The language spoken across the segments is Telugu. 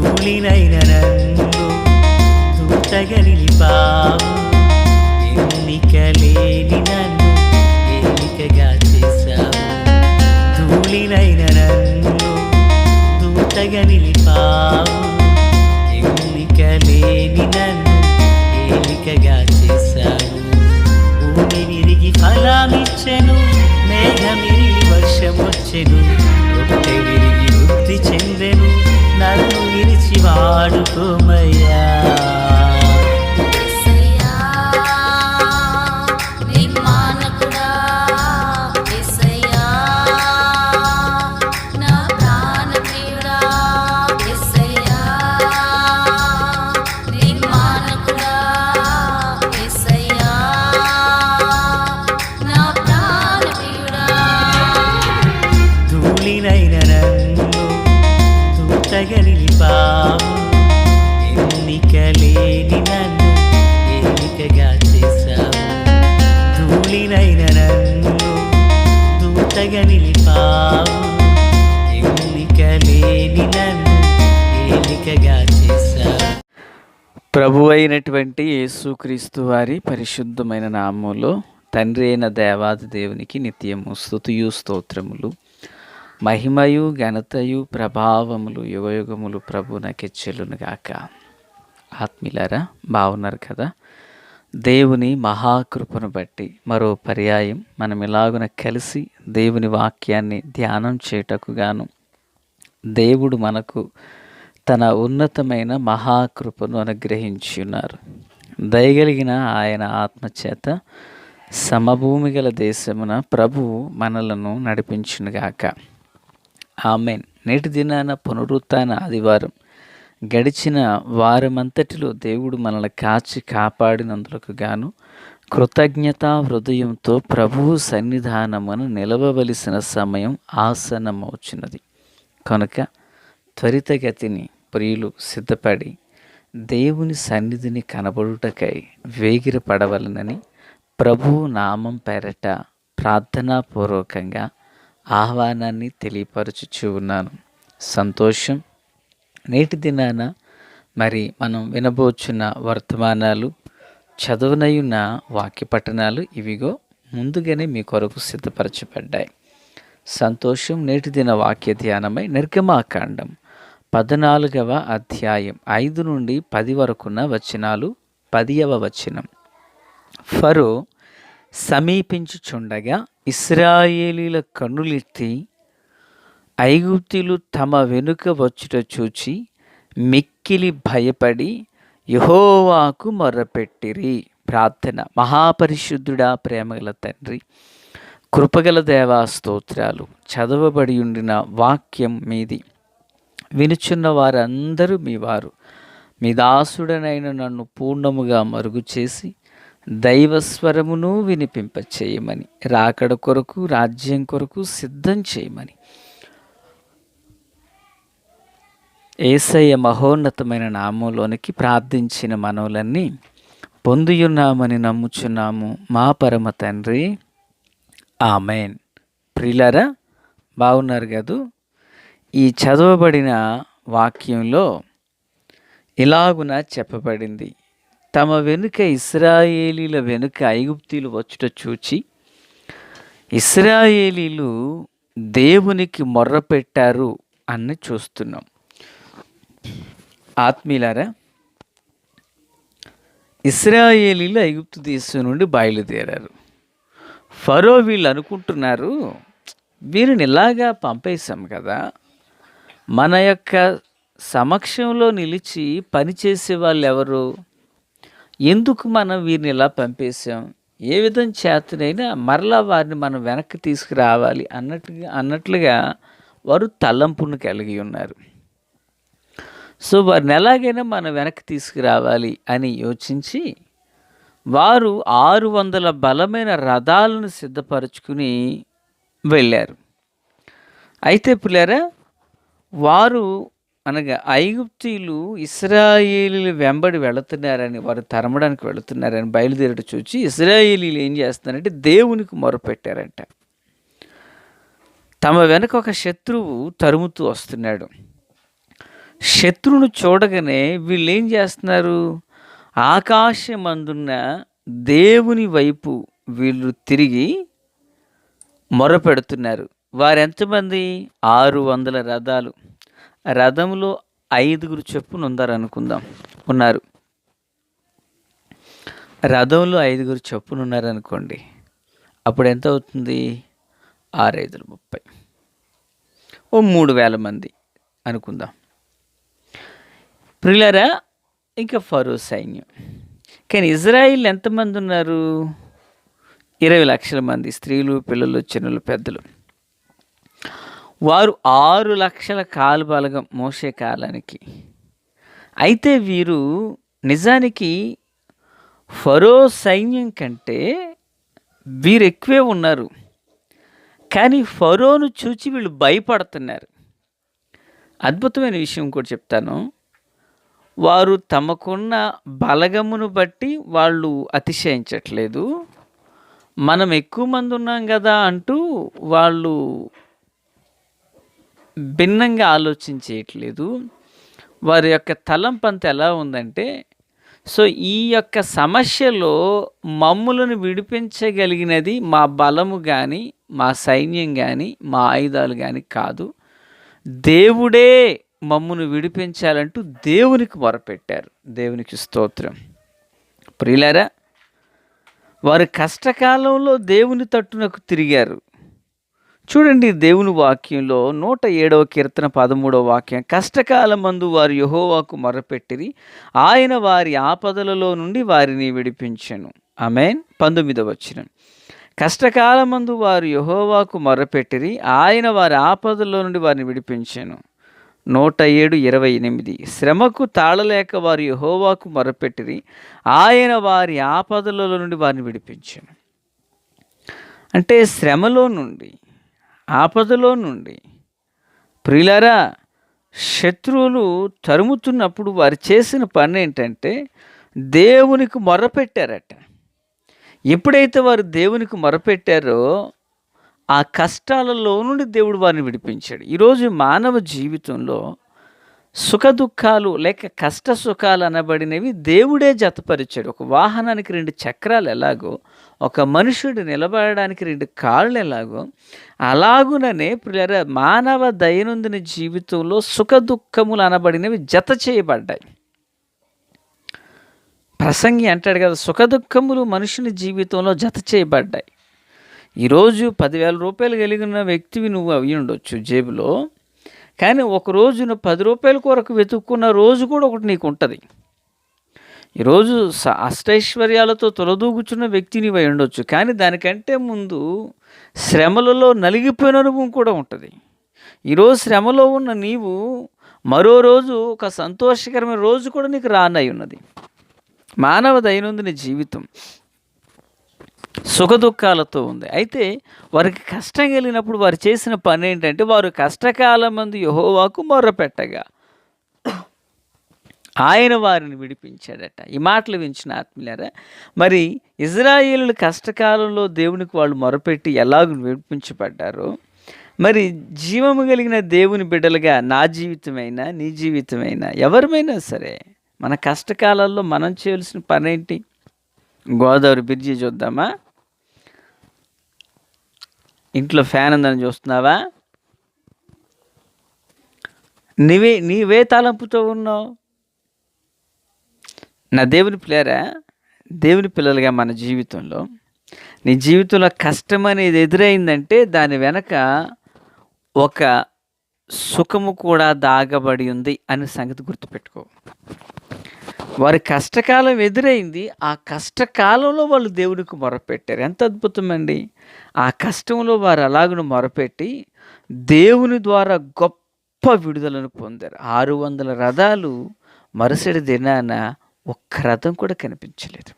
ధూళినైన నన్ను దూతగా నిలిపావు, ఎన్నిక లేని నన్ను ఏలికగా చేశావు. ధూళినైన నన్ను దూతగా నిలిపావు, ఎన్నిక లేని నన్ను ఏలికగా చేశావు. భూమి విరిగి ఫలమిచ్చెను, మేఘమిరిగి వర్షమొచ్చెను, రొట్టె విరిగి వృద్ధి చెందెను, నన్ను విరిచి వాడుకోమయ్యా. ధూళినైన నన్ను దూతగా నిలిపావు, ఎన్నిక లేని నన్ను ఏలికగా చేశావు. ధూళినైన నన్ను దూతగా నిలిపావు, ఎన్నిక లేని నన్ను ఏలికగా చేశావు. ప్రభు అయినటువంటి యేసుక్రీస్తు వారి పరిశుద్ధమైన నామములో తండ్రి అయిన దేవాది దేవునికి నిత్యము స్తుతియు స్తోత్రములు, మహిమయు ఘనతయు ప్రభావములు యుగయుగములు ప్రభునకి చెల్లునుగాక. ఆత్మీయులారా, బాగున్నారు కదా? దేవుని మహాకృపను బట్టి మరో పర్యాయం మనం ఇలాగున కలిసి దేవుని వాక్యాన్ని ధ్యానం చేయుటకు గాను దేవుడు మనకు తన ఉన్నతమైన మహాకృపను అనుగ్రహించి ఉన్నారు. దయగలిగిన ఆయన ఆత్మచేత సమభూమి గల దేశమున ప్రభువు మనలను నడిపించునుగాక. ఆమేన్. నేటి దినాన పునరుత్థాన ఆదివారం. గడిచిన వారమంతటిలో దేవుడు మనల్ని కాచి కాపాడినందులకు గాను కృతజ్ఞతా హృదయంతో ప్రభువు సన్నిధానమున నిలవవలసిన సమయం ఆసన్నమవుచున్నది. కనుక త్వరితగతిని ప్రియులు సిద్ధపడి దేవుని సన్నిధిని కనబడుటకై వేగిరపడవలనని ప్రభువు నామం పేరట ప్రార్థనాపూర్వకంగా ఆహ్వానాన్ని తెలియపరచుచూ ఉన్నాను. సంతోషం. నేటి దినాన మరి మనం వినబోచున్న వర్తమానాలు, చదువునయున్న వాక్య పఠనాలు ఇవిగో ముందుగానే మీ కొరకు సిద్ధపరచబడ్డాయి. సంతోషం. నేటి దిన వాక్య ధ్యానమై నిర్గమాకాండం 14వ అధ్యాయం 5 నుండి 10 వరకున్న వచనాలు. 10వ వచనం. ఫరో సమీపించుచుండగా ఇశ్రాయేలీల కన్నులెత్తి ఐగుప్తీయులు తమ వెనుక వచ్చుట చూచి మిక్కిలి భయపడి యెహోవాకు మొర్రపెట్టిరి. ప్రార్థన. మహాపరిశుద్ధుడా, ప్రేమగల తండ్రి, కృపగల దేవా, స్తోత్రాలు. చదవబడి ఉండిన వాక్యం మీది. వినుచున్న వారందరూ మీ వారు. మీ దాసుడనైన నన్ను పూర్ణముగా మరుగు చేసి దైవస్వరమును వినిపింపచేయమని, రాకడ కొరకు రాజ్యం కొరకు సిద్ధం చేయమని యేసయ్య మహోన్నతమైన నామంలోనికి ప్రార్థించిన మనవులన్నీ పొందియున్నామని నమ్ముచున్నాము మా పరమ తండ్రి. ఆమేన్. ప్రియులారా, బాగున్నారు కదూ? ఈ చదవబడిన వాక్యంలో ఇలాగున చెప్పబడింది. తమ వెనుక ఇశ్రాయేలీల వెనుక ఐగుప్తీయులు వచ్చుట చూచి ఇశ్రాయేలీలు దేవునికి మొర్రపెట్టారు అని చూస్తున్నాం. ఆత్మీయులారా, ఇశ్రాయేలీలు ఐగుప్తు దేశం నుండి బయలుదేరారు. ఫరో వీళ్ళు అనుకుంటున్నారు, వీరిని ఇలాగా పంపేశాం కదా, మన యొక్క సమక్షంలో నిలిచి పనిచేసే వాళ్ళు ఎవరు? ఎందుకు మనం వీరిని ఇలా పంపేశాం? ఏ విధం చేతనైనా మరలా వారిని మనం వెనక్కి తీసుకురావాలి అన్నట్లుగా వారు తలంపును కలిగి ఉన్నారు. సో వారిని ఎలాగైనా మనం వెనక్కి తీసుకురావాలి అని యోచించి వారు 600 బలమైన రథాలను సిద్ధపరచుకుని వెళ్ళారు. అయితే పిల్లరా, వారు అనగా ఐగుప్తీయులు ఇశ్రాయేలీలు వెంబడి వెళుతున్నారని, వారు తరమడానికి వెళుతున్నారని బయలుదేరట చూచి ఇశ్రాయేలీలు ఏం చేస్తున్నారంటే దేవునికి మొరపెట్టారంట. తమ వెనక ఒక శత్రువు తరుముతూ వస్తున్నాడు. శత్రువును చూడగానే వీళ్ళు ఏం చేస్తున్నారు? ఆకాశమందున్న దేవుని వైపు వీళ్ళు తిరిగి మొరపెడుతున్నారు. వారెంతమంది? 600 రథాలు. రథంలో 5 చొప్పున ఉన్నారు. రథంలో 5 చొప్పున ఉన్నారనుకోండి. అప్పుడు ఎంత అవుతుంది? 6×5 = 30. ఓ 3,000 మంది అనుకుందాం. ప్రియులారా, ఇంకా ఫరో సైన్యం. కానీ ఇజ్రాయిల్ ఎంతమంది ఉన్నారు? 20 లక్షల మంది, స్త్రీలు, పిల్లలు, చిన్నలు, పెద్దలు. వారు 6 లక్షల కాల్బలగం మోసే కాలానికి. అయితే వీరు నిజానికి ఫరో సైన్యం కంటే వీరు ఎక్కువే ఉన్నారు. కానీ ఫరోను చూచి వీళ్ళు భయపడుతున్నారు. అద్భుతమైన విషయం కూడా చెప్తాను. వారు తమకున్న బలగమును బట్టి వాళ్ళు అతిశయించట్లేదు. మనం ఎక్కువ మంది ఉన్నాం కదా అంటూ వాళ్ళు భిన్నంగా ఆలోచించేయట్లేదు. వారి యొక్క తలంపంత ఎలా ఉందంటే, సో ఈ యొక్క సమస్యలో మమ్ములను విడిపించగలిగినది మా బలము కానీ, మా సైన్యం కానీ, మా ఆయుధాలు కానీ కాదు, దేవుడే మమ్మును విడిపించాలంటూ దేవునికి మొరపెట్టారు. దేవునికి స్తోత్రం. ప్రియులారా, వారు కష్టకాలంలో దేవుని తట్టునకు తిరిగారు. చూడండి, దేవుని వాక్యంలో 107వ కీర్తన 13వ వాక్యం, కష్టకాలమందు వారు యెహోవాకు మొరపెట్టిరి, ఆయన వారి ఆపదలలో నుండి వారిని విడిపించెను. ఆమేన్. 19వ వచనం, కష్టకాలమందు వారు యెహోవాకు మొరపెట్టిరి, ఆయన వారి ఆపదలో నుండి వారిని విడిపించెను. 107:28, శ్రమకు తాళలేక వారు యెహోవాకు మొరపెట్టిరి, ఆయన వారి ఆపదలలో నుండి వారిని విడిపించెను. అంటే శ్రమలో నుండి, ఆపదలో నుండి, ప్రియులారా, శత్రువులు తరుముతున్నప్పుడు వారు చేసిన పని ఏంటంటే దేవునికి మొరపెట్టారట. ఎప్పుడైతే వారు దేవునికి మొరపెట్టారో ఆ కష్టాలలో నుండి దేవుడు వారిని విడిపించాడు. ఈరోజు మానవ జీవితంలో సుఖదుఖాలు లేక కష్ట సుఖాలు అనబడినవి దేవుడే జతపరిచాడు. ఒక వాహనానికి 2 చక్రాలు ఎలాగో, ఒక మనుషుడు నిలబడడానికి 2 కాళ్ళు ఎలాగో, అలాగుననే ప్రియులారా మానవ దైనందిన జీవితంలో సుఖదుఖములు అనబడినవి జత చేయబడ్డాయి. ప్రసంగి అంటాడు కదా, సుఖదుఖములు మనుషుని జీవితంలో జత చేయబడ్డాయి. ఈరోజు 10,000 రూపాయలు కలిగిన వ్యక్తివి నువ్వు అవి ఉండొచ్చు జేబులో, కానీ ఒక రోజున 10 రూపాయల కొరకు వెతుక్కున్న రోజు కూడా ఒకటి నీకు ఉంటుంది. ఈరోజు అష్టైశ్వర్యాలతో తొలదూగుచున్న వ్యక్తి నీవై ఉండొచ్చు, కానీ దానికంటే ముందు శ్రమలలో నలిగిపోయిన అనుభవం కూడా ఉంటుంది. ఈరోజు శ్రమలో ఉన్న నీవు మరో రోజు ఒక సంతోషకరమైన రోజు కూడా నీకు రానై ఉన్నది. మానవ దైనందిన జీవితం సుఖదుఖాలతో ఉంది. అయితే వారికి కష్టం కలిగినప్పుడు వారు చేసిన పని ఏంటంటే, వారు కష్టకాలమందు యెహోవాకు మొర్రపెట్టగా ఆయన వారిని విడిపించాడట. ఈ మాటలు వించిన ఆత్మీయులారా, మరి ఇజ్రాయేలులు కష్టకాలంలో దేవునికి వాళ్ళు మొరపెట్టి ఎలాగూ విడిపించబడ్డారో, మరి జీవము కలిగిన దేవుని బిడ్డలుగా నా జీవితమైనా, నీ జీవితమైనా, ఎవరిమైనా సరే మన కష్టకాలాల్లో మనం చేయాల్సిన పని ఏంటి? గోదావరి బ్రిడ్జి చూద్దామా? ఇంట్లో ఫ్యాన్ ఉందని చూస్తున్నావా? నీవే తలంపుతో ఉన్నావు. నా దేవుని పిల్లరా, దేవుని పిల్లలుగా మన జీవితంలో, నీ జీవితంలో కష్టం అనేది ఎదురైందంటే దాని వెనక ఒక సుఖము కూడా దాగబడి ఉంది అనే సంగతి గుర్తుపెట్టుకో. వారి కష్టకాలం ఎదురైంది, ఆ కష్టకాలంలో వాళ్ళు దేవునికి మొరపెట్టారు. ఎంత అద్భుతమండి! ఆ కష్టంలో వారు అలాగను మొరపెట్టి దేవుని ద్వారా గొప్ప విడుదలను పొందారు. 600 రథాలు మరుసటి దినాన ఒక్క రథం కూడా కనిపించలేదు.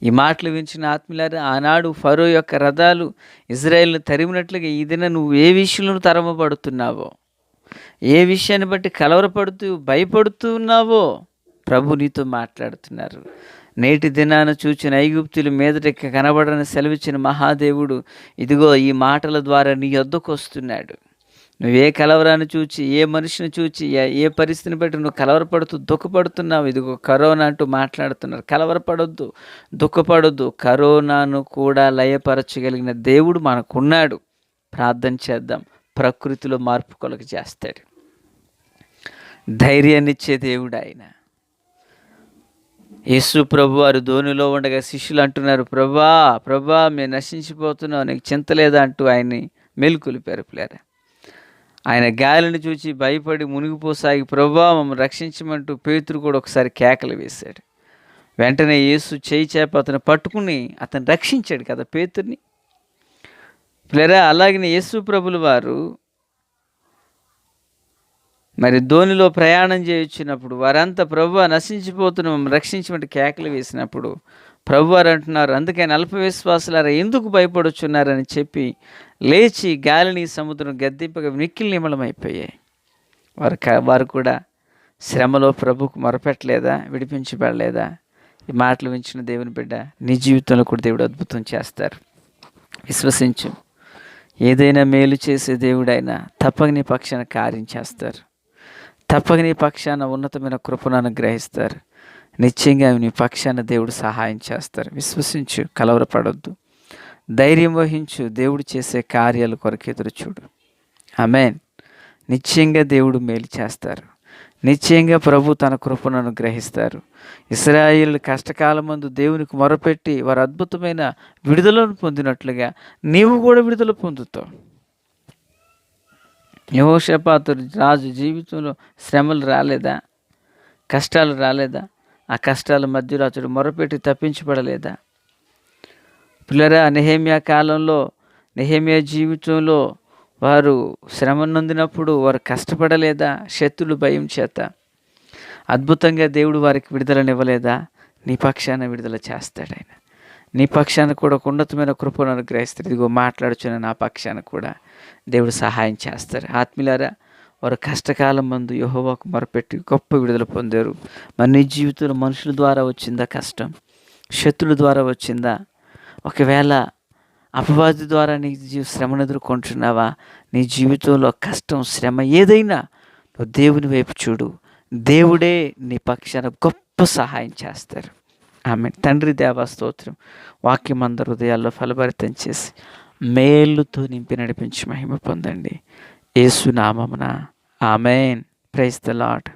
ఈ మాటలు వించిన ఆత్మీయులారా, ఆనాడు ఫరో యొక్క రథాలు ఇజ్రాయేల్ను తరిమినట్లుగా ఈ దిన నువ్వు ఏ విషయంలో తరమబడుతున్నావో, ఏ విషయాన్ని బట్టి కలవరపడుతూ భయపడుతూ ఉన్నావో ప్రభు నీతో మాట్లాడుతున్నారు. నేటి దినాన చూచిన ఐగుప్తుల మీదట కనబడని సెలవిచ్చిన మహాదేవుడు ఇదిగో ఈ మాటల ద్వారా నీ యొద్దకు వస్తున్నాడు. నువ్వు ఏ కలవరాన్ని చూచి, ఏ మనిషిని చూచి, ఏ పరిస్థితిని బట్టి నువ్వు కలవరపడుతూ దుఃఖపడుతున్నావు. ఇదిగో కరోనా అంటూ మాట్లాడుతున్నారు. కలవరపడొద్దు, దుఃఖపడొద్దు. కరోనాను కూడా లయపరచగలిగిన దేవుడు మనకున్నాడు. ప్రార్థన చేద్దాం. ప్రకృతిలో మార్పు కొలక చేస్తాడు. ధైర్యాన్నిచ్చే దేవుడు ఆయన. యేసు ప్రభు వారు ధోనిలో ఉండగా శిష్యులు అంటున్నారు, ప్రభా మేము నశించిపోతున్నాం, నీకు చింత లేదా అంటూ ఆయన్ని మేలుకొలిపారు. పిల్లరా, ఆయన గాలిని చూచి భయపడి మునిగిపోసాగి ప్రభా మమ్మల్ని రక్షించమంటూ పేతురు కూడా ఒకసారి కేకలు వేశాడు. వెంటనే యేసు చేయి చేప అతను పట్టుకుని అతను రక్షించాడు కదా పేతుర్ని. పిల్లరా, అలాగే యేసు ప్రభులు వారు మరి ధోనిలో ప్రయాణం చేయొచ్చినప్పుడు వారంతా ప్రభువా నశించిపోతున్నాం రక్షించమంటే కేకలు వేసినప్పుడు ప్రభువారు అంటున్నారు, అందుకని అల్ప విశ్వాసులారా ఎందుకు భయపడుచున్నారని చెప్పి లేచి గాలిని సముద్రం గద్దింపగా మిక్కిలి నిమలమైపోయాయి. వారు కూడా శ్రమలో ప్రభుకు మొరపెట్టలేదా, విడిపించబడలేదా? ఈ మాటలు వించిన దేవుని బిడ్డ, నీ జీవితంలో కూడా దేవుడు అద్భుతం చేస్తారు. విశ్వసించు. ఏదైనా మేలు చేసే దేవుడైనా తప్పక నీ పక్షాన కార్యం చేస్తారు. తప్పక నీ పక్షాన ఉన్నతమైన కృపను అనుగ్రహిస్తారు. నిశ్చయంగా నీ పక్షాన దేవుడు సహాయం చేస్తారు. విశ్వసించు, కలవరపడొద్దు, ధైర్యం వహించు. దేవుడు చేసే కార్యాలు కొరకు ఎదురు చూడు. ఆమేన్. నిశ్చయంగా దేవుడు మేలు చేస్తారు. నిశ్చయంగా ప్రభు తన కృపను అనుగ్రహిస్తారు. ఇశ్రాయేలు కష్టకాలమందు దేవునికి మొరపెట్టి వారు అద్భుతమైన విడుదలను పొందినట్లుగా నీవు కూడా విడుదల పొందుతావు. యెహోషాపాతు రాజు జీవితంలో శ్రమలు రాలేదా? కష్టాలు రాలేదా? ఆ కష్టాల మధ్యలో అతడు మొరపెట్టి తప్పించబడలేదా? పిల్లరా, నెహెమ్యా కాలంలో, నెహెమ్యా జీవితంలో వారు శ్రమ నొందినప్పుడు వారు కష్టపడలేదా? శత్రులు భయం చేత అద్భుతంగా దేవుడు వారికి విడుదలనివ్వలేదా? నీ పక్షాన విడుదల చేస్తాడు ఆయన. నీ పక్షాన కూడా ఒక ఉన్నతమైన కృపను అనుగ్రహిస్తాడు. ఇదిగో మాట్లాడుచున్న నా పక్షాన కూడా దేవుడు సహాయం చేస్తారు. ఆత్మీయులారా, వారు కష్టకాలం మందు యెహోవాకు మొరపెట్టి గొప్ప విడుదల పొందారు. మరి నీ జీవితంలో మనుషుల ద్వారా వచ్చిందా కష్టం? శత్రుల ద్వారా వచ్చిందా? ఒకవేళ అపవాది ద్వారా నీ శ్రమను ఎదుర్కొంటున్నావా? నీ జీవితంలో కష్టం, శ్రమ ఏదైనా నువ్వు దేవుని వైపు చూడు. దేవుడే నీ పక్షాన గొప్ప సహాయం చేస్తారు. ఆమేన్. తండ్రి దేవా స్తోత్రం. వాక్యం అందరి హృదయాల్లో ఫలభరితం చేసి మేలుతో నింపి నడిపించి మహిమ పొందండి. యేసు నామమున ఆమేన్. Praise the lord.